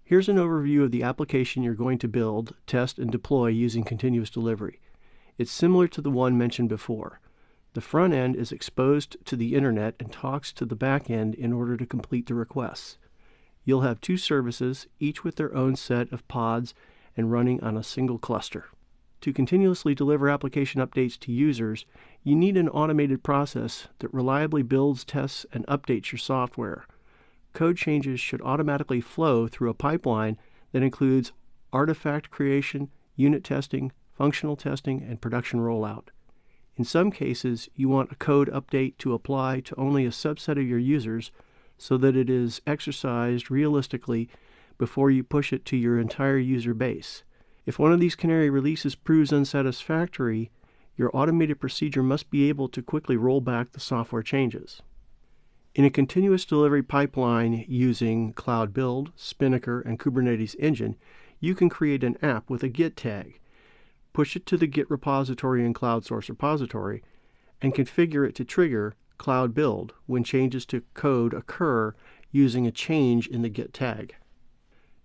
Here's an overview of the application you're going to build, test, and deploy using continuous delivery. It's similar to the one mentioned before. The front end is exposed to the internet and talks to the back end in order to complete the requests. You'll have two services, each with their own set of pods and running on a single cluster. To continuously deliver application updates to users, you need an automated process that reliably builds, tests, and updates your software. Code changes should automatically flow through a pipeline that includes artifact creation, unit testing, functional testing, and production rollout. In some cases, you want a code update to apply to only a subset of your users so that it is exercised realistically before you push it to your entire user base. If one of these Canary releases proves unsatisfactory, your automated procedure must be able to quickly roll back the software changes. In a continuous delivery pipeline using Cloud Build, Spinnaker, and Kubernetes Engine, you can create an app with a Git tag, push it to the Git repository in Cloud Source Repository, and configure it to trigger Cloud Build when changes to code occur using a change in the Git tag.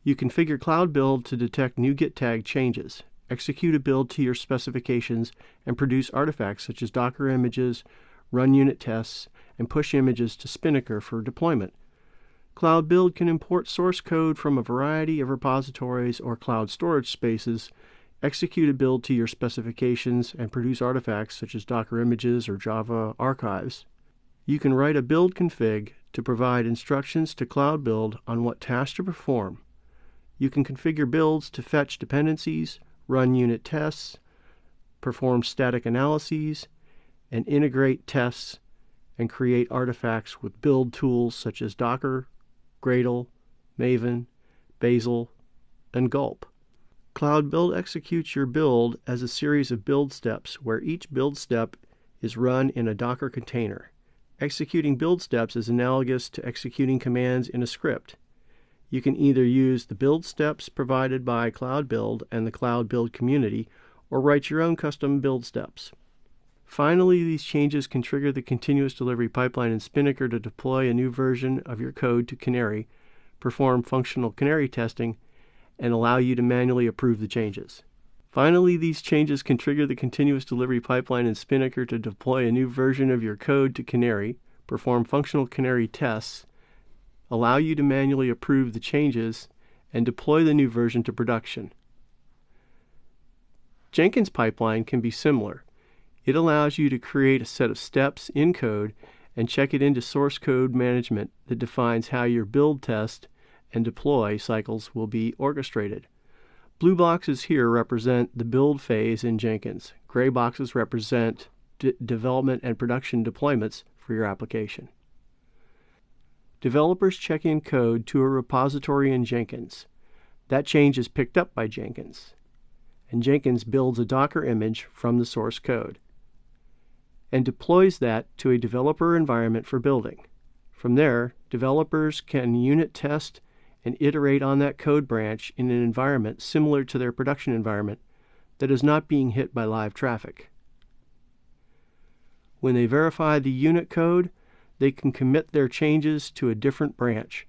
You configure Cloud Build to detect new Git tag changes, execute a build to your specifications, and produce artifacts such as Docker images, run unit tests, and push images to Spinnaker for deployment. Cloud Build can import source code from a variety of repositories or cloud storage spaces, execute a build to your specifications, and produce artifacts such as Docker images or Java archives. You can write a build config to provide instructions to Cloud Build on what tasks to perform. You can configure builds to fetch dependencies, run unit tests, perform static analyses, and integrate tests and create artifacts with build tools such as Docker, Gradle, Maven, Bazel, and Gulp. Cloud Build executes your build as a series of build steps where each build step is run in a Docker container. Executing build steps is analogous to executing commands in a script. You can either use the build steps provided by Cloud Build and the Cloud Build community, or write your own custom build steps. Finally, these changes can trigger the continuous delivery pipeline in Spinnaker to deploy a new version of your code to Canary, perform functional Canary testing, and allow you to manually approve the changes. Finally, these changes can trigger the continuous delivery pipeline in Spinnaker to deploy a new version of your code to Canary, perform functional Canary tests, allow you to manually approve the changes, and deploy the new version to production. Jenkins pipeline can be similar. It allows you to create a set of steps in code and check it into source code management that defines how your build, test, and deploy cycles will be orchestrated. Blue boxes here represent the build phase in Jenkins. Gray boxes represent development and production deployments for your application. Developers check in code to a repository in Jenkins. That change is picked up by Jenkins, and Jenkins builds a Docker image from the source code and deploys that to a developer environment for building. From there, developers can unit test and iterate on that code branch in an environment similar to their production environment that is not being hit by live traffic. When they verify the unit code, they can commit their changes to a different branch.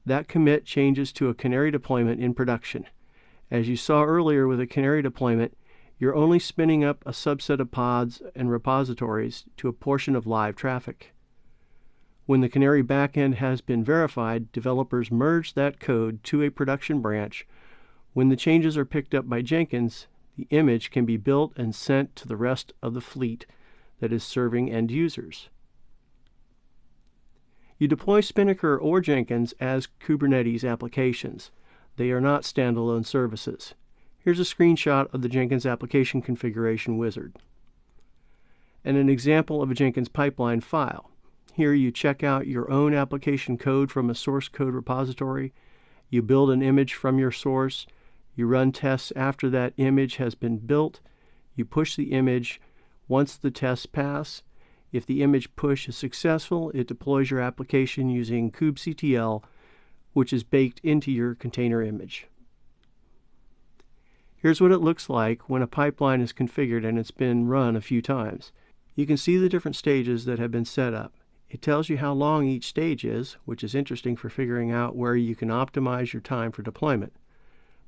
That commit changes to a Canary deployment in production. As you saw earlier with a Canary deployment, you're only spinning up a subset of pods and repositories to a portion of live traffic. When the Canary backend has been verified, developers merge that code to a production branch. When the changes are picked up by Jenkins, the image can be built and sent to the rest of the fleet that is serving end users. You deploy Spinnaker or Jenkins as Kubernetes applications. They are not standalone services. Here's a screenshot of the Jenkins application configuration wizard and an example of a Jenkins pipeline file. Here you check out your own application code from a source code repository. You build an image from your source. You run tests after that image has been built. You push the image once the tests pass. If the image push is successful, it deploys your application using kubectl, which is baked into your container image. Here's what it looks like when a pipeline is configured and it's been run a few times. You can see the different stages that have been set up. It tells you how long each stage is, which is interesting for figuring out where you can optimize your time for deployment,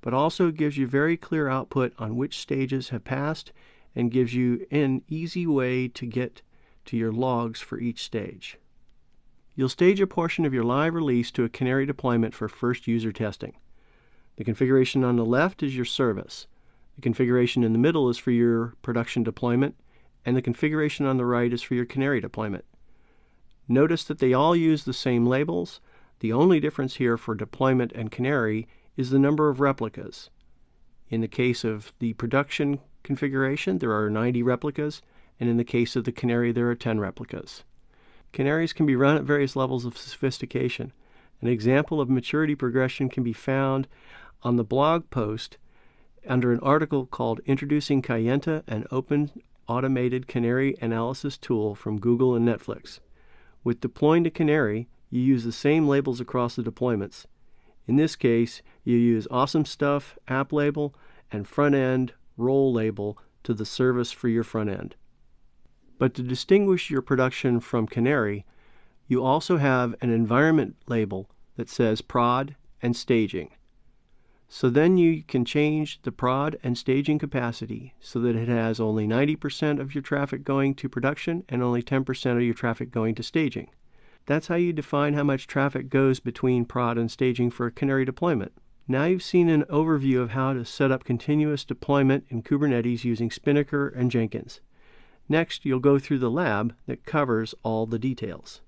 but also gives you very clear output on which stages have passed and gives you an easy way to get to your logs for each stage. You'll stage a portion of your live release to a Canary deployment for first user testing. The configuration on the left is your service. The configuration in the middle is for your production deployment, and the configuration on the right is for your Canary deployment. Notice that they all use the same labels. The only difference here for deployment and Canary is the number of replicas. In the case of the production configuration, there are 90 replicas, and in the case of the Canary, there are 10 replicas. Canaries can be run at various levels of sophistication. An example of maturity progression can be found on the blog post under an article called Introducing Kayenta, an Open Automated Canary Analysis Tool from Google and Netflix. With deploying to Canary, you use the same labels across the deployments. In this case, you use Awesome Stuff, App Label, and Front End Role Label to the service for your front end. But to distinguish your production from Canary, you also have an environment label that says Prod and Staging. So then you can change the prod and staging capacity so that it has only 90% of your traffic going to production and only 10% of your traffic going to staging. That's how you define how much traffic goes between prod and staging for a Canary deployment. Now you've seen an overview of how to set up continuous deployment in Kubernetes using Spinnaker and Jenkins. Next, you'll go through the lab that covers all the details.